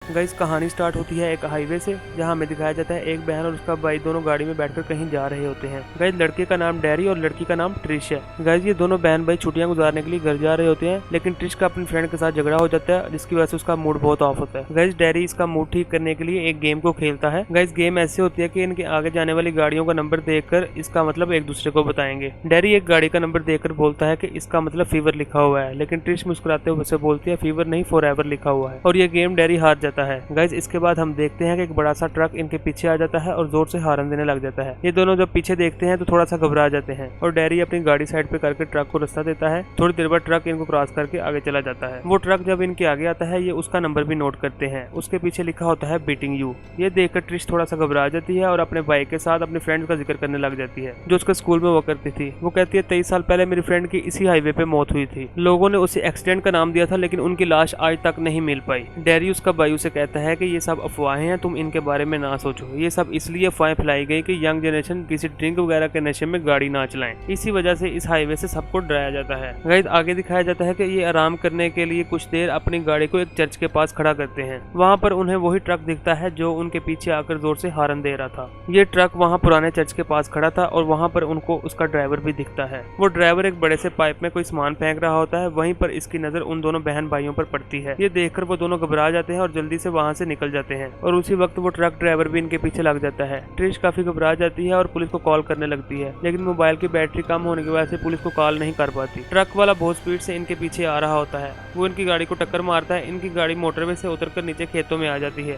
Guys कहानी start होती है एक हाईवे से, जहां हमें दिखाया जाता है एक बहन और उसका भाई दोनों गाड़ी में बैठकर कहीं जा रहे होते हैं। गाइस लड़के का नाम डैरी और लड़की का नाम ट्रिश है। गाइस ये दोनों बहन भाई छुट्टियां गुजारने के लिए घर जा रहे होते हैं, लेकिन ट्रिश का अपने फ्रेंड के साथ झगड़ा हो जाता है, जिसकी वजह से उसका मूड बहुत ऑफ होता है। गाइस डैरी इसका मूड ठीक करने के लिए एक गेम को खेलता है। गाइस गेम ऐसे होती है कि इनके आगे जाने वाली गाड़ियों का नंबर देखकर इसका मतलब एक दूसरे को बताएंगे। डैरी एक गाड़ी का नंबर देखकर बोलता है कि इसका मतलब फीवर लिखा हुआ है, लेकिन ट्रिश मुस्कुराते हुए उसे बोलती है फीवर नहीं फॉरएवर लिखा हुआ है, और ये गेम डैरी हार जाता है। गाइस इसके बाद हम देखते हैं कि एक बड़ा सा ट्रक इनके पीछे आ जाता है और जोर से हॉर्न देने लग जाता है। ये दोनों जब पीछे देखते हैं तो थोड़ा सा घबरा जाते हैं और डैरी अपनी गाड़ी साइड पे करके ट्रक को रास्ता देता है। थोड़ी देर बाद ट्रक इनको क्रॉस करके आगे चला जाता है। वो ट्रक जब इनके आगे आता है ये उसका नंबर भी नोट करते हैं। उसके पीछे लिखा होता है बीटिंग यू। ये देखकर ट्रिश थोड़ा सा घबरा जाती है और अपने भाई के साथ अपने फ्रेंड का जिक्र करने लग जाती है जो उसके स्कूल में वो करती थी। वो कहती है 23 साल पहले मेरी फ्रेंड की इसी हाईवे पे मौत हुई थी। लोगों ने उसे एक्सीडेंट का नाम दिया था, लेकिन उनकी लाश आज तक नहीं मिल पाई। डैरी उसका भाई उसे कहता है कि ये सब अफवाहें हैं, तुम इनके बारे में ना सोचो। ये सब इसलिए अफवाहें फैलाई गई कि यंग जनरेशन किसी ड्रिंक वगैरह के नशे में गाड़ी ना चलाएं। इसी वजह से इस हाईवे से सबको डराया जाता है। गाइस आगे दिखाया जाता है कि ये आराम करने के लिए कुछ देर अपनी गाड़ी को एक चर्च के पास खड़ा करते हैं। वहाँ पर उन्हें वही ट्रक दिखता है जो उनके पीछे आकर जोर से हॉर्न दे रहा था। ये ट्रक वहाँ पुराने चर्च के पास खड़ा था और वहाँ पर उनको उसका ड्राइवर भी दिखता है। वो ड्राइवर एक बड़े से पाइप में कोई सामान फेंक रहा होता है। वहीं पर इसकी नजर उन दोनों बहन भाइयों पर पड़ती है। ये देखकर वो दोनों घबरा जाते हैं और जल्दी से वहाँ से निकल जाते हैं, और उसी वक्त वो ट्रक ड्राइवर भी इनके पीछे लग जाता है। ट्रिश काफी घबरा जाती है और पुलिस को कॉल करने लगती है, लेकिन मोबाइल की बैटरी कम होने की वजह से पुलिस को कॉल नहीं कर पाती। ट्रक वाला बहुत स्पीड से इनके पीछे आ रहा होता है। वो इनकी गाड़ी को टक्कर मारता है। इनकी गाड़ी मोटरवे से उतरकर नीचे खेतों में आ जाती है,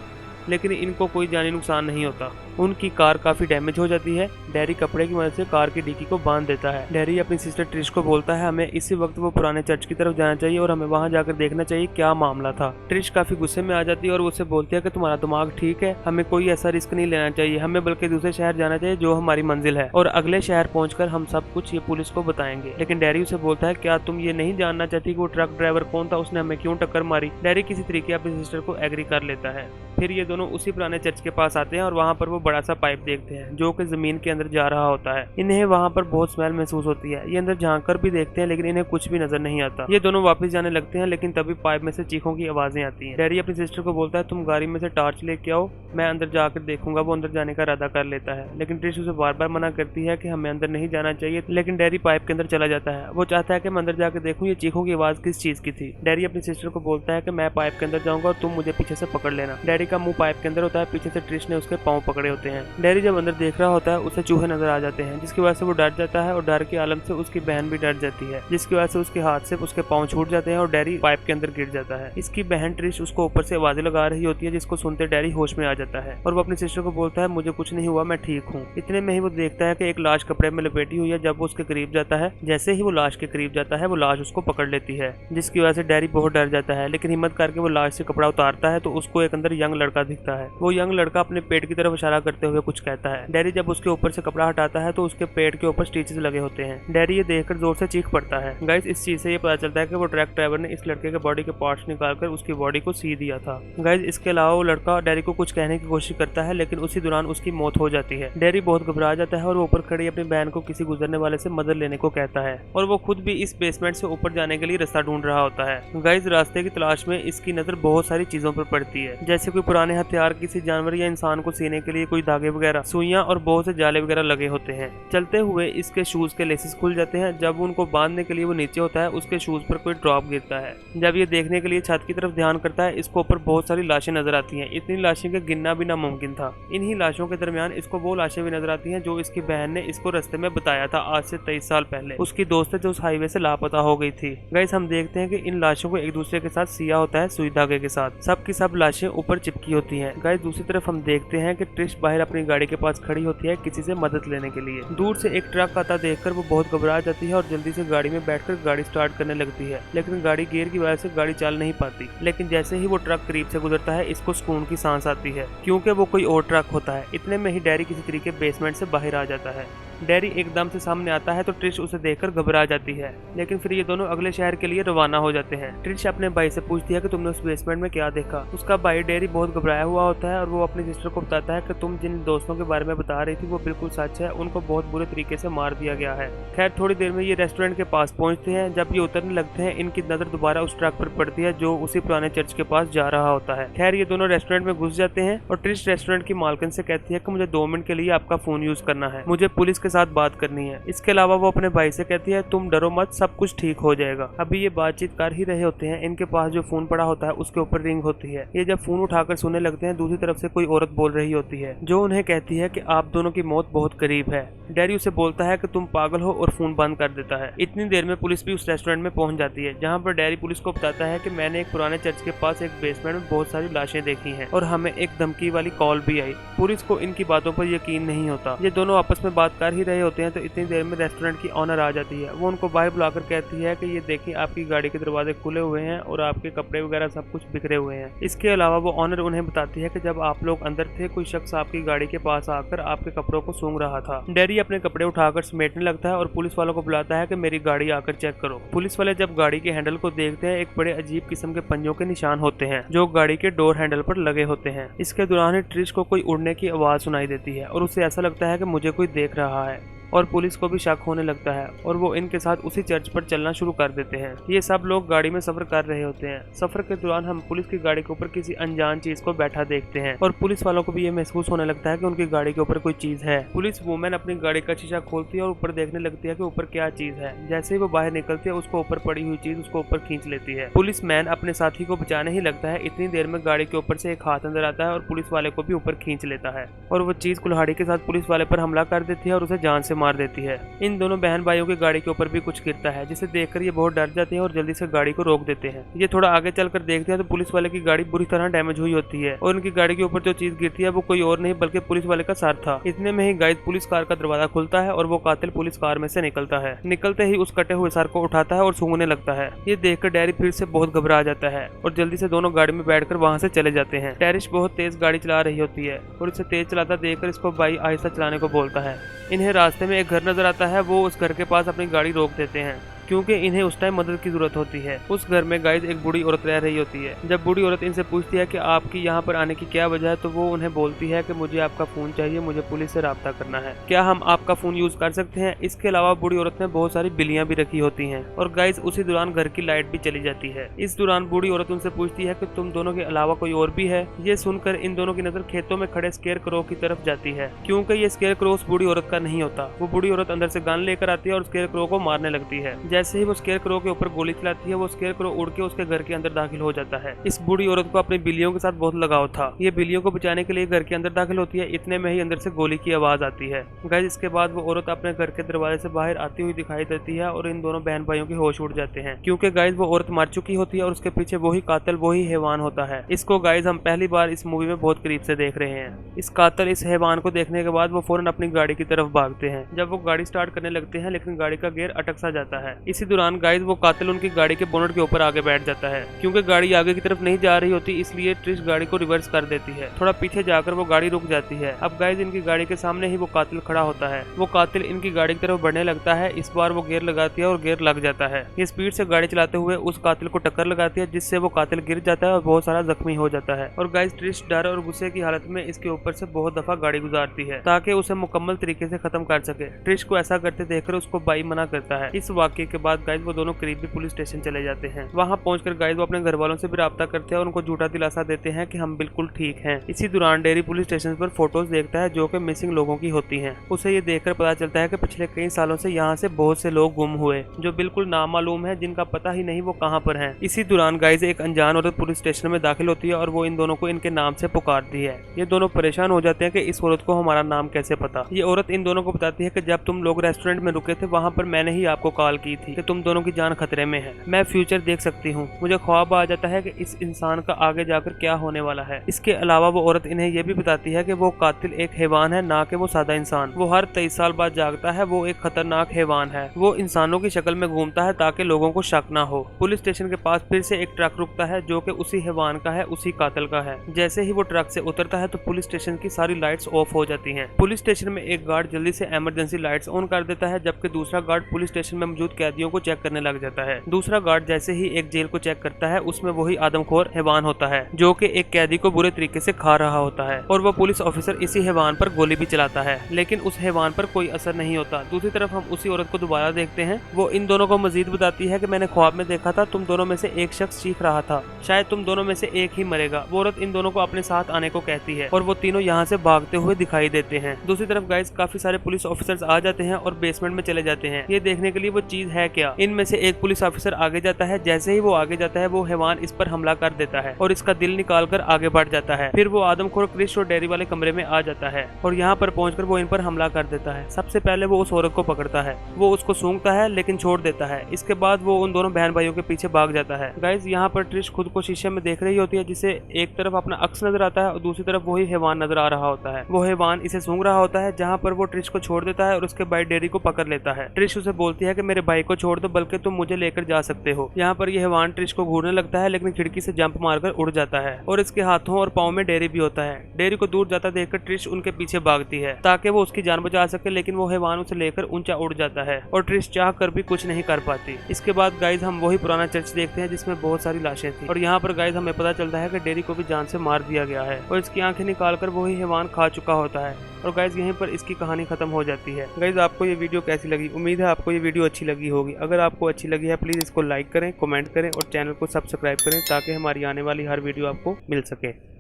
लेकिन इनको कोई जानी नुकसान नहीं होता। उनकी कार काफी डैमेज हो जाती है। डैरी कपड़े की मदद से कार की डिक्की को बांध देता है। डैरी अपनी सिस्टर ट्रिश को बोलता है हमें इसी वक्त वो पुराने चर्च की तरफ जाना चाहिए और हमें वहां जाकर देखना चाहिए क्या मामला था। ट्रिश काफी गुस्से में आ जाती है और उससे बोलती है कि तुम्हारा दिमाग ठीक है, हमें कोई ऐसा रिस्क नहीं लेना चाहिए, हमें बल्कि दूसरे शहर जाना चाहिए जो हमारी मंजिल है, और अगले शहर पहुंचकर हम सब कुछ ये पुलिस को बताएंगे। लेकिन डैरी उसे बोलता है क्या तुम ये नहीं जानना चाहती कि वो ट्रक ड्राइवर कौन था, उसने हमें क्यों टक्कर मारी। डैरी किसी तरीके अपनी सिस्टर को एग्री कर लेता है। फिर ये दोनों उसी पुराने चर्च के पास आते हैं और वहाँ पर वो बड़ा सा पाइप देखते हैं जो कि जमीन के अंदर जा रहा होता है। इन्हें वहाँ पर बहुत स्मेल महसूस होती है। ये अंदर झांक कर भी देखते हैं, लेकिन इन्हें कुछ भी नजर नहीं आता। ये दोनों वापस जाने लगते हैं, लेकिन तभी पाइप में से चीखों की आवाजें आती हैं। डैरी अपनी सिस्टर को बोलता है तुम गाड़ी में से टॉर्च लेके आओ, मैं अंदर जाकर देखूंगा। वो अंदर जाने का इरादा कर लेता है, लेकिन ट्रिश उसे बार बार मना करती है कि हमें अंदर नहीं जाना चाहिए। लेकिन डैरी पाइप के अंदर चला जाता है। वो चाहता है कि मैं अंदर जाकर देखूं ये चीखों की आवाज किस चीज की थी। डैरी अपनी सिस्टर को बोलता है कि मैं पाइप के अंदर जाऊंगा और तुम मुझे पीछे से पकड़ लेना। डैरी का मुंह पाइप के अंदर होता है, पीछे से ट्रिश ने उसके पांव पकड़े होते हैं। डैरी जब अंदर देख रहा होता है उसे चूहे नजर आ जाते हैं, जिसकी वजह से वो डर जाता है और डर के आलम से उसकी बहन भी डर जाती है, जिसकी वजह से उसके हाथ से उसके पांव छूट जाते हैं और डैरी पाइप के अंदर गिर जाता है। इसकी बहन ट्रिश उसको ऊपर से आवाजें लगा रही होती है, जिसको सुनते डैरी होश में आ जाता है और वो अपनी सिस्टर को बोलता है मुझे कुछ नहीं हुआ, मैं ठीक हूँ। इतने में ही वो देखता है कि एक लाश कपड़े में लपेटी हुई है। जब वो उसके करीब जाता है, जैसे ही वो लाश के करीब जाता है वो लाश उसको पकड़ लेती है, जिसकी वजह से डैरी बहुत डर जाता है। लेकिन हिम्मत करके वो लाश से कपड़ा उतारता है तो उसको एक अंदर यंग लड़का दिखता है। वो यंग लड़का अपने पेट की तरफ इशारा करते हुए कुछ कहता है। डैरी जब उसके ऊपर से कपड़ा हटाता है तो उसके पेट के ऊपर स्टिचेस लगे होते हैं। डैरी ये देखकर जोर से चीख पड़ता है। गाइस इस चीज से ये पता चलता है कि वो ट्रक ड्राइवर ने इस लड़के के बॉडी के पार्ट्स निकालकर उसकी बॉडी को सी दिया था। गाइस इसके अलावा वो लड़का डैरी को कुछ कहने की कोशिश करता है, लेकिन उसी दौरान उसकी मौत हो जाती है। डैरी बहुत घबरा जाता है और वो ऊपर खड़ी अपनी बहन को किसी गुजरने वाले से मदद लेने को कहता है, और वो खुद भी इस बेसमेंट से ऊपर जाने के लिए रास्ता ढूंढ रहा होता है। गाइस रास्ते की तलाश में इसकी नजर बहुत सारी चीजों पर पड़ती है, जैसे कोई पुराने हथियार, किसी जानवर या इंसान को सीने के लिए कोई धागे वगैरह, सुइयां और बहुत से जाले वगैरह लगे होते हैं। चलते हुए इसके शूज के लेसेस खुल जाते हैं। जब उनको बांधने के लिए वो नीचे होता है उसके शूज पर कोई ड्रॉप गिरता है। जब ये देखने के लिए छत की तरफ ध्यान करता है इसको ऊपर बहुत सारी लाशें नजर आती हैं। इतनी लाशें का गिनना भी नामुमकिन था। इन्हीं लाशों के दरमियान इसको वो लाशें भी नजर आती हैं जो इसकी बहन ने इसको रास्ते में बताया था आज से 23 साल पहले। उसकी दोस्त जो उस हाईवे से लापता हो गई थी। गाइस हम देखते हैं कि इन लाशों को एक दूसरे के साथ सिया होता है सुई धागे के साथ। सब की सब लाशें ऊपर चिपकी होती हैं। गाइस दूसरी तरफ हम देखते हैं कि ट्रिश बाहर अपनी गाड़ी के पास खड़ी होती है किसी से मदद लेने के लिए। दूर से एक ट्रक आता देखकर वो बहुत घबरा जाती है और जल्दी से गाड़ी में बैठकर गाड़ी स्टार्ट करने लगती है, लेकिन गाड़ी गियर की वजह से गाड़ी चल नहीं पाती। लेकिन जैसे ही वो ट्रक करीब से गुजरता है इसको सुकून की सांस आती है, क्योंकि वो कोई और ट्रक होता है। इतने में ही डैरी किसी तरीके बेसमेंट से बाहर आ जाता है। डैरी एकदम से सामने आता है तो ट्रिश उसे देखकर घबरा जाती है, लेकिन फिर ये दोनों अगले शहर के लिए रवाना हो जाते हैं। ट्रिश अपने भाई से पूछती है कि तुमने उस बेसमेंट में क्या देखा। उसका भाई डैरी बहुत घबराया हुआ होता है और वो अपनी सिस्टर को बताता है कि तुम जिन दोस्तों के बारे में बता रही थी वो बिल्कुल सच है, उनको बहुत बुरे तरीके से मार दिया गया है। खैर थोड़ी देर में ये रेस्टोरेंट के पास पहुंचते हैं। जब ये उतरने लगते हैं इनकी नजर दोबारा उस ट्रक पर पड़ती है जो उसी पुराने चर्च के पास जा रहा होता है। खैर ये दोनों रेस्टोरेंट में घुस जाते हैं और ट्रिश रेस्टोरेंट की मालकिन से कहती है कि मुझे 2 मिनट के लिए आपका फोन यूज करना है, मुझे पुलिस के साथ बात करनी है। इसके अलावा वो अपने भाई से कहती है तुम डरो मत, सब कुछ ठीक हो जाएगा। अभी ये बातचीत कर ही रहे होते हैं, इनके पास जो फोन पड़ा होता है उसके ऊपर रिंग होती है। ये जब फोन उठाकर सुनने लगते हैं दूसरी तरफ से कोई औरत बोल रही होती है जो उन्हें कहती है कि आप दोनों की मौत बहुत करीब है। डैरी उसे बोलता है कि तुम पागल हो और फोन बंद कर देता है। इतनी देर में पुलिस भी उस रेस्टोरेंट में पहुंच जाती है, जहां पर डैरी पुलिस को बताता है कि मैंने एक पुराने चर्च के पास एक बेसमेंट में बहुत सारी लाशें देखी हैं और हमें एक धमकी वाली कॉल भी आई। पुलिस को इनकी बातों पर यकीन नहीं होता। ये दोनों आपस में बात कर ही रहे होते हैं तो इतनी देर में रेस्टोरेंट की ऑनर आ जाती है। वो उनको बाहर बुलाकर कहती है कि ये देखिए आपकी गाड़ी के दरवाजे खुले हुए हैं और आपके कपड़े वगैरह सब कुछ बिखरे हुए हैं। इसके अलावा वो ऑनर उन्हें बताती है कि जब आप लोग अंदर थे कोई शख्स आपकी गाड़ी के पास आकर आपके कपड़ों को सूंघ रहा था। डैरी अपने कपड़े उठाकर समेटने लगता है और पुलिस वालों को बुलाता है कि मेरी गाड़ी आकर चेक करो। पुलिस वाले जब गाड़ी के हैंडल को देखते हैं एक बड़े अजीब किस्म के पंजों के निशान होते हैं जो गाड़ी के डोर हैंडल पर लगे होते हैं। इसके दौरान ही ट्रिश को कोई उड़ने की आवाज सुनाई देती है और उसे ऐसा लगता है कि मुझे कोई देख रहा है और पुलिस को भी शक होने लगता है और वो इनके साथ उसी चर्च पर चलना शुरू कर देते हैं। ये सब लोग गाड़ी में सफर कर रहे होते हैं। सफर के दौरान हम पुलिस की गाड़ी के ऊपर किसी अनजान चीज को बैठा देखते हैं और पुलिस वालों को भी ये महसूस होने लगता है कि उनकी गाड़ी के ऊपर कोई चीज है। पुलिस वुमेन अपनी गाड़ी का शीशा खोलती है और ऊपर देखने लगती है कि ऊपर क्या चीज है। जैसे ही वो बाहर निकलती है उसको ऊपर पड़ी हुई चीज उसको ऊपर खींच लेती है। पुलिस मैन अपने साथी को बचाने ही लगता है। इतनी देर में गाड़ी के ऊपर से एक हाथ अंदर आता है और पुलिस वाले को भी ऊपर खींच लेता है और वो चीज कुल्हाड़ी के साथ पुलिस वाले पर हमला कर देती है और उसे जान से मार देती है। इन दोनों बहन भाइयों की गाड़ी के ऊपर भी कुछ गिरता है जिसे देखकर ये बहुत डर जाते हैं और जल्दी से गाड़ी को रोक देते हैं। ये थोड़ा आगे चलकर देखते हैं तो पुलिस वाले की गाड़ी बुरी तरह डैमेज हुई होती है और उनकी गाड़ी के ऊपर जो चीज गिरती है वो कोई और नहीं बल्कि पुलिस वाले का सर था। इतने में ही गाइस पुलिस कार का दरवाजा खुलता है और वो कातिल पुलिस कार में से निकलता है। निकलते ही उस कटे हुए सर को उठाता है और सूंघने लगता है। ये देखकर डैरी फिर से बहुत घबरा जाता है और जल्दी से दोनों गाड़ी में बैठकर वहां से चले जाते हैं। टैरिश बहुत तेज गाड़ी चला रही होती है और इसे तेज चलाता देखकर इसको भाई आहिस्ता चलाने को बोलता है। इन्हें रास्ते में एक घर नजर आता है। वो उस घर के पास अपनी गाड़ी रोक देते हैं क्योंकि इन्हें उस टाइम मदद की जरूरत होती है। उस घर में गाइस एक बूढ़ी औरत रह रही होती है। जब बूढ़ी औरत इनसे पूछती है कि आपकी यहाँ पर आने की क्या वजह है तो वो उन्हें बोलती है कि मुझे आपका फोन चाहिए, मुझे पुलिस से राब्ता करना है, क्या हम आपका फोन यूज कर सकते हैं। इसके अलावा बूढ़ी औरत ने बहुत सारी बिल्लियां भी रखी होती हैं और गाइस उसी दौरान घर की लाइट भी चली जाती है। इस दौरान बूढ़ी औरत उनसे पूछती है कि तुम दोनों के अलावा कोई और भी है। ये सुनकर इन दोनों की नजर खेतों में खड़े स्केयर क्रो की तरफ जाती है क्योंकि ये स्केयर क्रो उस बूढ़ी औरत का नहीं होता। वो बूढ़ी औरत अंदर से गन लेकर आती है और स्केयर क्रो को मारने लगती है। जैसे ही वो स्केयर क्रो के ऊपर गोली चलाती है वो स्केयर क्रो उड़ के उसके घर के अंदर दाखिल हो जाता है। इस बूढ़ी औरत को अपनी बिल्लियों के साथ बहुत लगाव था। ये बिल्लियों को बचाने के लिए घर के अंदर दाखिल होती है। इतने में ही अंदर से गोली की आवाज आती है। गाइस इसके बाद वो औरत अपने घर के दरवाजे से बाहर आती हुई दिखाई देती है और इन दोनों बहन भाइयों के होश उड़ जाते हैं क्योंकि गाइस वो औरत मर चुकी होती है और उसके पीछे वही कातिल वही हैवान होता है। इसको गाइस हम पहली बार इस मूवी में बहुत करीब से देख रहे हैं। इस कातिल इस हैवान को देखने के बाद वो फौरन अपनी गाड़ी की तरफ भागते हैं। जब वो गाड़ी स्टार्ट करने लगते हैं लेकिन गाड़ी का गियर अटक सा जाता है। इसी दौरान गाइस वो कातिल उनकी गाड़ी के बोनट के ऊपर आगे बैठ जाता है क्योंकि गाड़ी आगे की तरफ नहीं जा रही होती, इसलिए ट्रिश गाड़ी को रिवर्स कर देती है। थोड़ा पीछे जाकर वो गाड़ी रुक जाती है। अब गाइस इनकी गाड़ी के सामने ही वो कातिल खड़ा होता है। वो कातिल इनकी गाड़ी की तरफ बढ़ने लगता है। इस बार वो गियर लगाती है और गियर लग जाता है। ये स्पीड से गाड़ी चलाते हुए उस कातिल को टक्कर लगाती है जिससे वो कातिल गिर जाता है और बहुत सारा जख्मी हो जाता है। और गाइस ट्रिश डर और गुस्से की हालत में इसके ऊपर से बहुत दफा गाड़ी गुजारती है ताकि उसे मुकम्मल तरीके से खत्म कर सके। ट्रिश को ऐसा करते देखकर उसको भाई मना करता है। इस वाकये के बाद गाइस वो दोनों करीबी पुलिस स्टेशन चले जाते हैं। वहां पहुंचकर गाइस वो अपने घर वालों से भी राब्ता करते हैं और उनको झूठा दिलासा देते हैं कि हम बिल्कुल ठीक हैं। इसी दौरान डेरी पुलिस स्टेशन पर फोटोज देखता है जो कि मिसिंग लोगों की होती हैं। उसे ये देखकर पता चलता है कि पिछले कई सालों से यहाँ से बहुत से लोग गुम हुए जो बिल्कुल नामालूम है, जिनका पता ही नहीं वो कहाँ पर हैं। इसी दौरान गाइस एक अनजान औरत पुलिस स्टेशन में दाखिल होती है और वो इन दोनों को इनके नाम से पुकारती है। ये दोनों परेशान हो जाते हैं कि इस औरत को हमारा नाम कैसे पता। ये औरत इन दोनों को बताती है कि जब तुम लोग रेस्टोरेंट में रुके थे वहाँ पर मैंने ही आपको कॉल की थी कि तुम दोनों की जान खतरे में है, मैं फ्यूचर देख सकती हूँ, मुझे ख्वाब आ जाता है कि इस इंसान का आगे जाकर क्या होने वाला है। इसके अलावा वो औरत इन्हें यह भी बताती है कि वो कातिल एक हैवान है, ना कि वो सादा इंसान। वो हर 23 साल बाद जागता है, वो एक खतरनाक हैवान है, वो इंसानों की शक्ल में घूमता है ताकि लोगों को शक ना हो। पुलिस स्टेशन के पास फिर से एक ट्रक रुकता है जो कि उसी हैवान का है, उसी कातिल का है। जैसे ही वो ट्रक से उतरता है तो पुलिस स्टेशन की सारी लाइट्स ऑफ हो जाती हैं। पुलिस स्टेशन में एक गार्ड जल्दी से इमरजेंसी लाइट्स ऑन कर देता है, जबकि दूसरा गार्ड पुलिस स्टेशन में मौजूद कैदियों को चेक करने लग जाता है। दूसरा गार्ड जैसे ही एक जेल को चेक करता है, उसमें वही आदमखोर हैवान होता है जो कि एक कैदी को बुरे तरीके से खा रहा होता है, और वो पुलिस ऑफिसर इसी हैवान पर गोली भी चलाता है, लेकिन उस हैवान पर कोई असर नहीं होता। दूसरी तरफ हम उसी औरत को दोबारा देखते हैं। वो इन दोनों को मजीद बताती है कि मैंने ख्वाब में देखा था, तुम दोनों में से एक शख्स चीख रहा था, शायद तुम दोनों में से एक ही मरेगा। वो औरत इन दोनों को अपने साथ आने को कहती है और वो तीनों यहाँ से भागते हुए दिखाई देते हैं। दूसरी तरफ गाइस काफी सारे पुलिस ऑफिसर्स आ जाते हैं और बेसमेंट में चले जाते हैं, ये देखने के लिए वो चीज है क्या। इनमें से एक पुलिस ऑफिसर आगे जाता है, जैसे ही वो आगे जाता है वो हैवान इस पर हमला कर देता है और इसका दिल निकाल कर आगे बढ़ जाता है। फिर वो आदमखोर क्रिश और डेयरी वाले कमरे में आ जाता है और यहाँ पर पहुंचकर वो इन पर हमला कर देता है। सबसे पहले वो उस औरत को पकड़ता है, वो उसको सूंघता है लेकिन छोड़ देता है। इसके बाद वो उन दोनों बहन भाइयों के पीछे भाग जाता है। गाइस यहाँ पर ट्रिश खुद को शीशे में देख रही होती है, जिसे एक तरफ अपना अक्स नजर आता है और दूसरी तरफ वही हैवान नजर आ रहा होता है। वो हैवान इसे सूंघ रहा होता है, जहाँ पर वो ट्रिश को छोड़ देता है और उसके भाई डेरी को पकड़ लेता है। ट्रिश उसे बोलती है कि मेरे भाई को छोड़ दो, बल्कि तुम मुझे लेकर जा सकते हो। यहाँ पर यह हैवान ट्रिश को घूरने लगता है, लेकिन खिड़की से जंप मारकर उड़ जाता है और इसके हाथों और पाँव में डेरी भी होता है। डेरी को दूर जाता देखकर ट्रिश उनके पीछे भागती है ताकि वो उसकी जान बचा सके, लेकिन वो हैवान उसे लेकर ऊंचा उड़ जाता है और ट्रिश चाह कर भी कुछ नहीं कर पाती। इसके बाद गाइज हम वही पुराना चर्च देखते हैं जिसमें बहुत सारी लाशें थी, और यहाँ पर गाइज हमें पता चलता है कि डेरी को भी जान से मार दिया गया है और इसकी आंखें निकालकर वही हैवान खा चुका होता है। और गाइज यहीं पर इसकी कहानी खत्म हो जाती है। गाइज आपको ये वीडियो कैसी लगी? उम्मीद है आपको ये वीडियो अच्छी लगी होगी। अगर आपको अच्छी लगी है प्लीज इसको लाइक करें, कमेंट करें और चैनल को सब्सक्राइब करें ताकि हमारी आने वाली हर वीडियो आपको मिल सके।